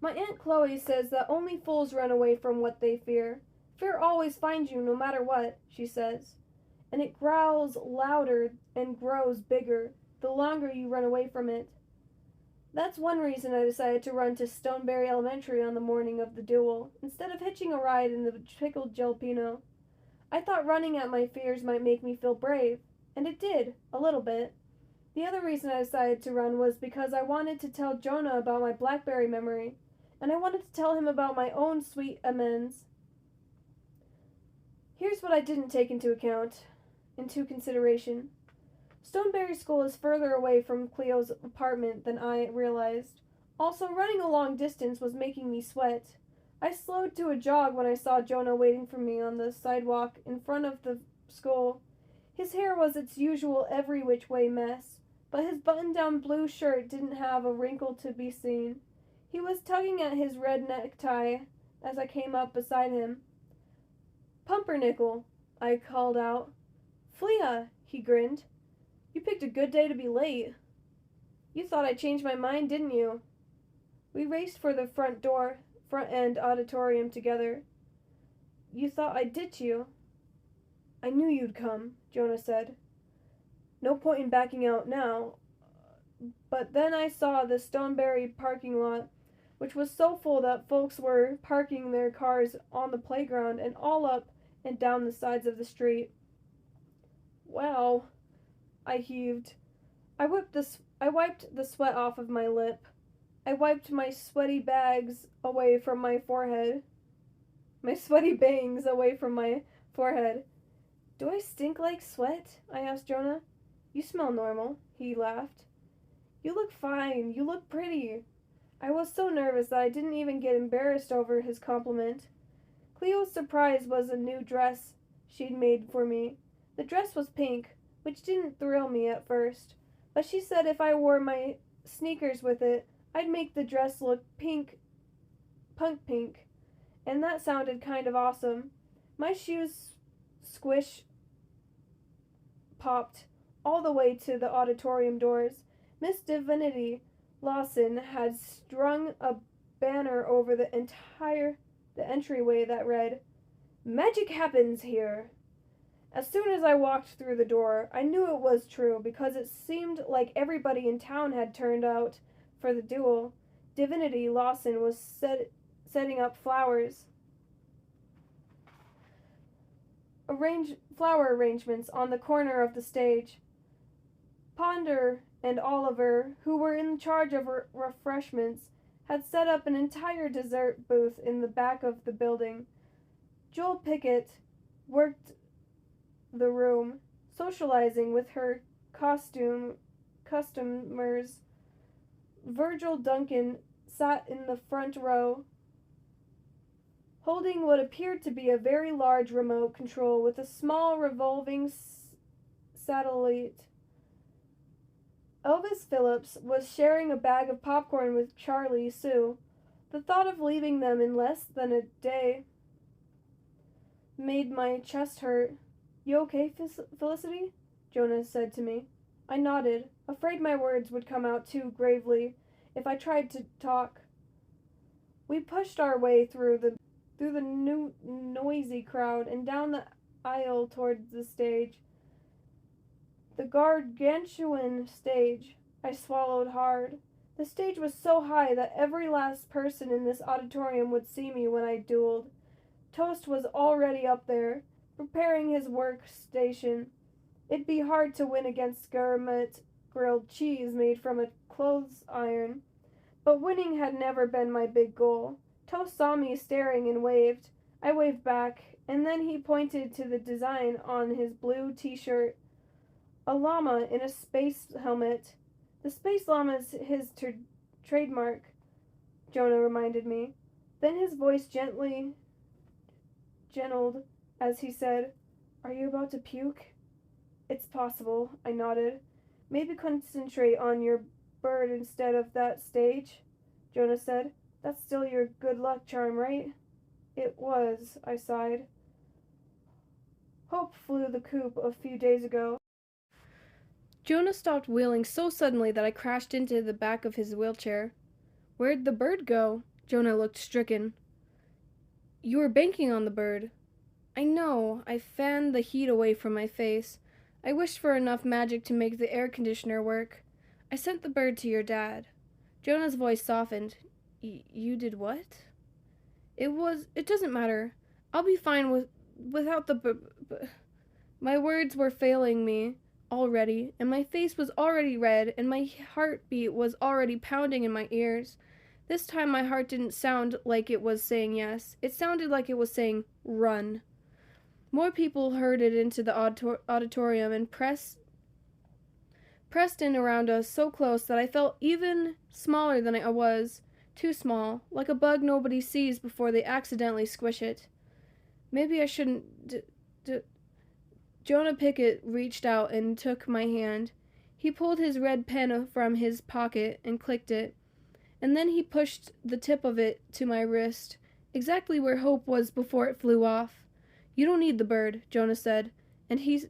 My Aunt Chloe says that only fools run away from what they fear. Fear always finds you no matter what, she says. And it growls louder and grows bigger the longer you run away from it. That's one reason I decided to run to Stoneberry Elementary on the morning of the duel, instead of hitching a ride in the pickled jalapeno. I thought running at my fears might make me feel brave, and it did, a little bit. The other reason I decided to run was because I wanted to tell Jonah about my blackberry memory, and I wanted to tell him about my own sweet amends. Here's what I didn't take into consideration. Stoneberry School is further away from Cleo's apartment than I realized. Also, running a long distance was making me sweat. I slowed to a jog when I saw Jonah waiting for me on the sidewalk in front of the school. His hair was its usual every which way mess, but his button-down blue shirt didn't have a wrinkle to be seen. He was tugging at his red necktie as I came up beside him. "Pumpernickel," I called out. "Flea," he grinned. "You picked a good day to be late." "You thought I changed my mind, didn't you?" We raced for the front end auditorium together. "You thought I'd ditch you?" "I knew you'd come," Jonah said. "No point in backing out now." But then I saw the Stoneberry parking lot, which was so full that folks were parking their cars on the playground and all up and down the sides of the street. "Wow," I heaved. I wiped the sweat off of my lip. I wiped my sweaty bangs away from my forehead. "Do I stink like sweat?" I asked Jonah. "You smell normal," he laughed. "You look fine. You look pretty." I was so nervous that I didn't even get embarrassed over his compliment. Cleo's surprise was a new dress she'd made for me. The dress was pink, which didn't thrill me at first, but she said if I wore my sneakers with it, I'd make the dress look punk pink, and that sounded kind of awesome. My shoes popped all the way to the auditorium doors. Miss Divinity Lawson had strung a banner over the entryway that read, "Magic happens here." As soon as I walked through the door, I knew it was true because it seemed like everybody in town had turned out for the duel. Divinity Lawson was setting up flower arrangements on the corner of the stage. Ponder and Oliver, who were in charge of refreshments, had set up an entire dessert booth in the back of the building. Joel Pickett worked the room, socializing with her customers. Virgil Duncan sat in the front row, holding what appeared to be a very large remote control with a small revolving satellite. Elvis Phillips was sharing a bag of popcorn with Charlie Sue. The thought of leaving them in less than a day made my chest hurt. "You okay, Felicity?" Jonah said to me. I nodded, afraid my words would come out too gravely if I tried to talk. We pushed our way through the noisy crowd and down the aisle towards the stage. The gargantuan stage. I swallowed hard. The stage was so high that every last person in this auditorium would see me when I dueled. Toast was already up there, preparing his workstation. It'd be hard to win against gourmet grilled cheese made from a clothes iron, but winning had never been my big goal. Toast saw me staring and waved. I waved back, and then he pointed to the design on his blue t-shirt. A llama in a space helmet. The space llama is his trademark, Jonah reminded me. Then his voice gentled as he said, "Are you about to puke?" "It's possible," I nodded. "Maybe concentrate on your bird instead of that stage," Jonah said. "That's still your good luck charm, right?" "It was," I sighed. "Hope flew the coop a few days ago." Jonah stopped wheeling so suddenly that I crashed into the back of his wheelchair. "Where'd the bird go?" Jonah looked stricken. You were banking on the bird. I know. I fanned the heat away from my face. I wished for enough magic to make the air conditioner work. I sent the bird to your dad. Jonah's voice softened. You did what? It doesn't matter. I'll be fine without the My words were failing me already, and my face was already red, and my heartbeat was already pounding in my ears. This time my heart didn't sound like it was saying yes. It sounded like it was saying, run. More people herded into the auditorium and pressed in around us so close that I felt even smaller than I was. Too small, like a bug nobody sees before they accidentally squish it. Maybe I shouldn't Jonah Pickett reached out and took my hand. He pulled his red pen from his pocket and clicked it, and then he pushed the tip of it to my wrist, exactly where Hope was before it flew off. You don't need the bird, Jonah said, and he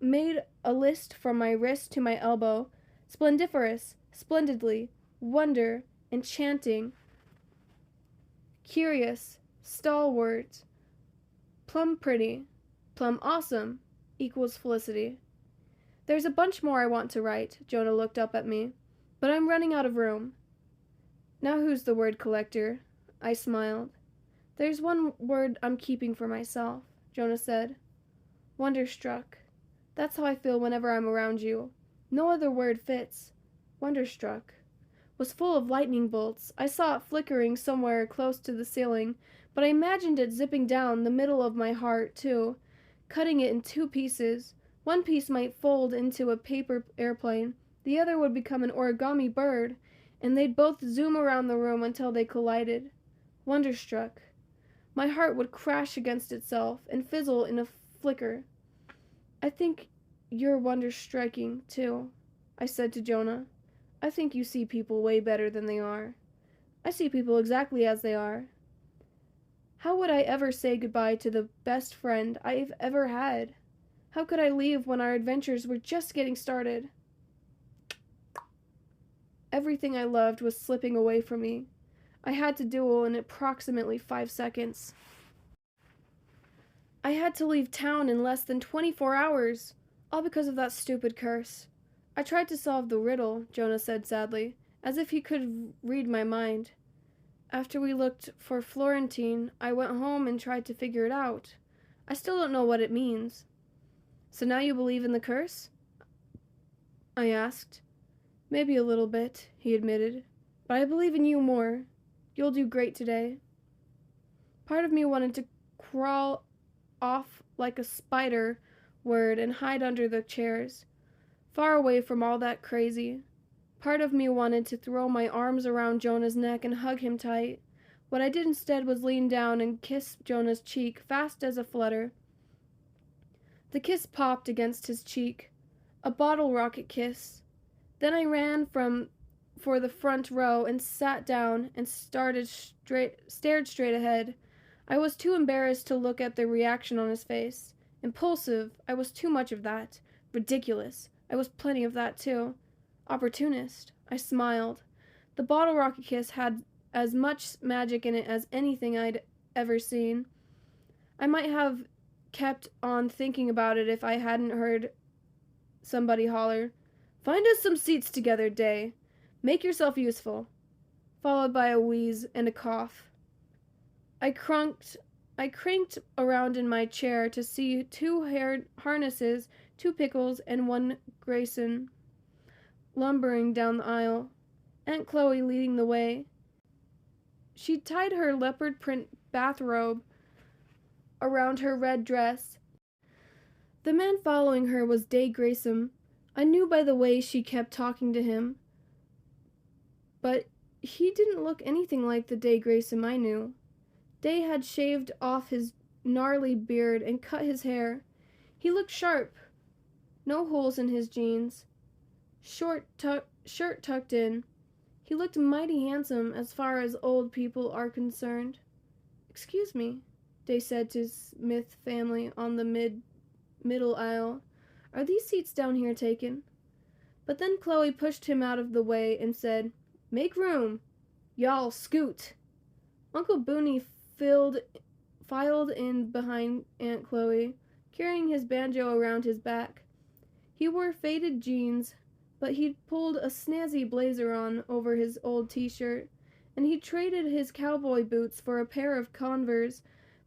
made a list from my wrist to my elbow. Splendiferous, splendidly, wonder, enchanting, curious, stalwart, plum pretty, plum awesome, equals felicity. There's a bunch more I want to write, Jonah looked up at me, but I'm running out of room. Now who's the word collector? I smiled. There's one word I'm keeping for myself, Jonah said. Wonderstruck. That's how I feel whenever I'm around you. No other word fits. Wonderstruck. Was full of lightning bolts. I saw it flickering somewhere close to the ceiling, but I imagined it zipping down the middle of my heart, too, cutting it in two pieces. One piece might fold into a paper airplane. The other would become an origami bird, and they'd both zoom around the room until they collided. Wonderstruck. My heart would crash against itself and fizzle in a flicker. I think you're wonder-striking, too, I said to Jonah. I think you see people way better than they are. I see people exactly as they are. How would I ever say goodbye to the best friend I've ever had? How could I leave when our adventures were just getting started? Everything I loved was slipping away from me. I had to duel in approximately 5 seconds. I had to leave town in less than 24 hours, all because of that stupid curse. I tried to solve the riddle, Jonah said sadly, as if he could read my mind. After we looked for Florentine, I went home and tried to figure it out. I still don't know what it means. So now you believe in the curse? I asked. Maybe a little bit, he admitted, but I believe in you more. You'll do great today. Part of me wanted to crawl off like a spider word and hide under the chairs, far away from all that crazy. Part of me wanted to throw my arms around Jonah's neck and hug him tight. What I did instead was lean down and kiss Jonah's cheek, fast as a flutter. The kiss popped against his cheek, a bottle rocket kiss. Then I ran for the front row and sat down and stared straight ahead. I was too embarrassed to look at the reaction on his face. Impulsive, I was too much of that. Ridiculous, I was plenty of that too. Opportunist, I smiled. The bottle rocket kiss had as much magic in it as anything I'd ever seen. I might have kept on thinking about it if I hadn't heard somebody holler, "Find us some seats together, Day. Make yourself useful," followed by a wheeze and a cough. I cranked around in my chair to see 2 harnesses, 2 pickles, and 1 Grayson lumbering down the aisle, Aunt Chloe leading the way. She tied her leopard print bathrobe around her red dress. The man following her was Day Grayson. I knew by the way she kept talking to him, but he didn't look anything like the Day Grayson I knew. Day had shaved off his gnarly beard and cut his hair. He looked sharp. No holes in his jeans. Shirt tucked in. He looked mighty handsome as far as old people are concerned. "Excuse me," Day said to Smith family on the middle aisle. "Are these seats down here taken?" But then Chloe pushed him out of the way and said, "Make room. Y'all scoot." Uncle Booney filed in behind Aunt Chloe, carrying his banjo around his back. He wore faded jeans, but he'd pulled a snazzy blazer on over his old t-shirt, and he traded his cowboy boots for a pair of Converse.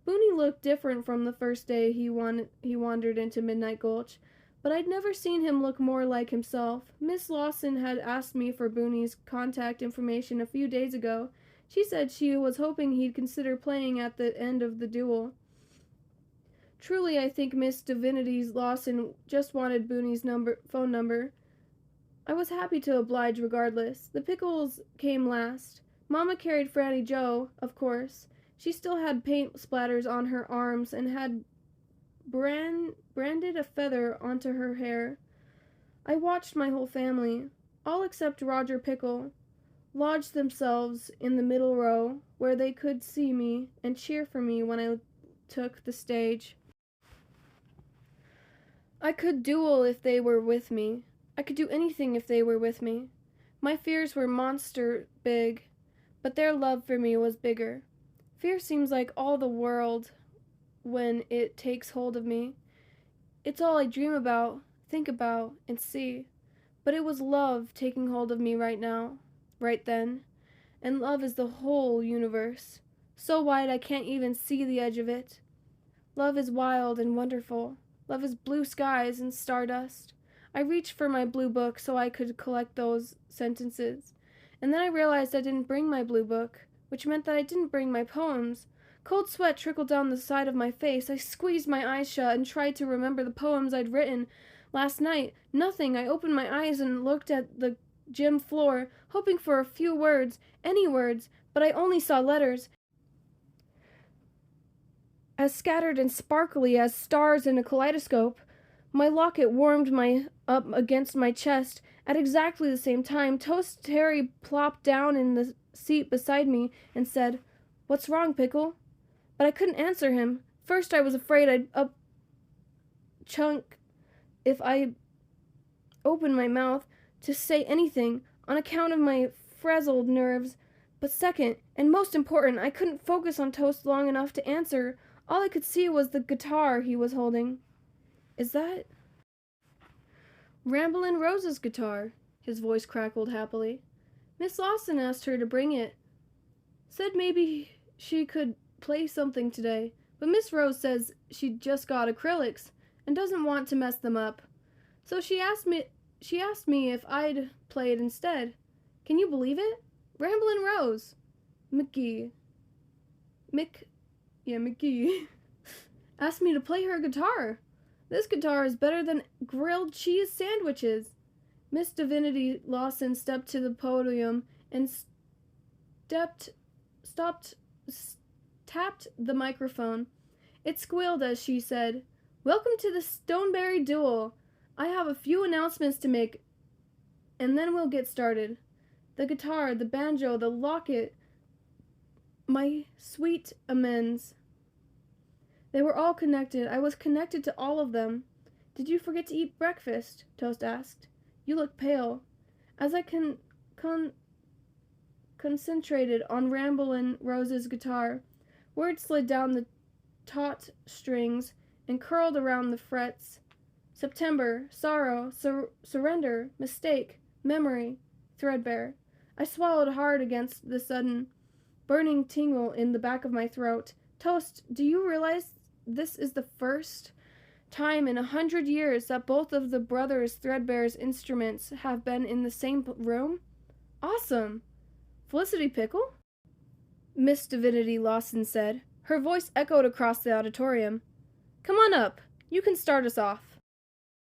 Booney looked different from the first day he wandered into Midnight Gulch, but I'd never seen him look more like himself. Miss Lawson had asked me for Booney's contact information a few days ago. She said she was hoping he'd consider playing at the end of the duel. Truly, I think Miss Divinity Lawson just wanted Booney's phone number. I was happy to oblige regardless. The pickles came last. Mama carried Franny Joe, of course. She still had paint splatters on her arms and had branded a feather onto her hair. I watched my whole family, all except Roger Pickle, lodge themselves in the middle row where they could see me and cheer for me when I took the stage. I could duel if they were with me. I could do anything if they were with me. My fears were monster big, but their love for me was bigger. Fear seems like all the world when it takes hold of me. It's all I dream about, think about, and see. But it was love taking hold of me right now, right then. And love is the whole universe, so wide I can't even see the edge of it. Love is wild and wonderful. Love is blue skies and stardust. I reached for my blue book so I could collect those sentences. And then I realized I didn't bring my blue book, which meant that I didn't bring my poems. Cold sweat trickled down the side of my face. I squeezed my eyes shut and tried to remember the poems I'd written last night. Nothing. I opened my eyes and looked at the gym floor, hoping for a few words, any words, but I only saw letters, as scattered and sparkly as stars in a kaleidoscope. My locket warmed up against my chest. At exactly the same time, Toast Terry plopped down in the seat beside me and said, "What's wrong, Pickle?" But I couldn't answer him. First I was afraid I'd chunk if I opened my mouth to say anything on account of my frazzled nerves. But second, and most important, I couldn't focus on Toast long enough to answer. All I could see was the guitar he was holding. "Is that Ramblin' Rose's guitar?" His voice crackled happily. "Miss Lawson asked her to bring it. Said maybe she could play something today, but Miss Rose says she just got acrylics and doesn't want to mess them up. So she asked me if I'd play it instead. Can you believe it? Ramblin' Rose. McGee asked me to play her guitar. This guitar is better than grilled cheese sandwiches." Miss Divinity Lawson stepped to the podium and tapped the microphone. It squealed as she said, "Welcome to the Stoneberry Duel. I have a few announcements to make, and then we'll get started. The guitar, the banjo, the locket, my sweet amends. They were all connected. I was connected to all of them." "Did you forget to eat breakfast?" Toast asked. "You look pale." As I concentrated on Ramblin' Rose's guitar, words slid down the taut strings and curled around the frets. September, sorrow, surrender, mistake, memory, threadbare. I swallowed hard against the sudden, burning tingle in the back of my throat. "Toast, do you realize this is the first time in 100 years that both of the brothers Threadbare's instruments have been in the same room? Awesome! Felicity Pickle?" Miss Divinity Lawson said. Her voice echoed across the auditorium. "Come on up. You can start us off."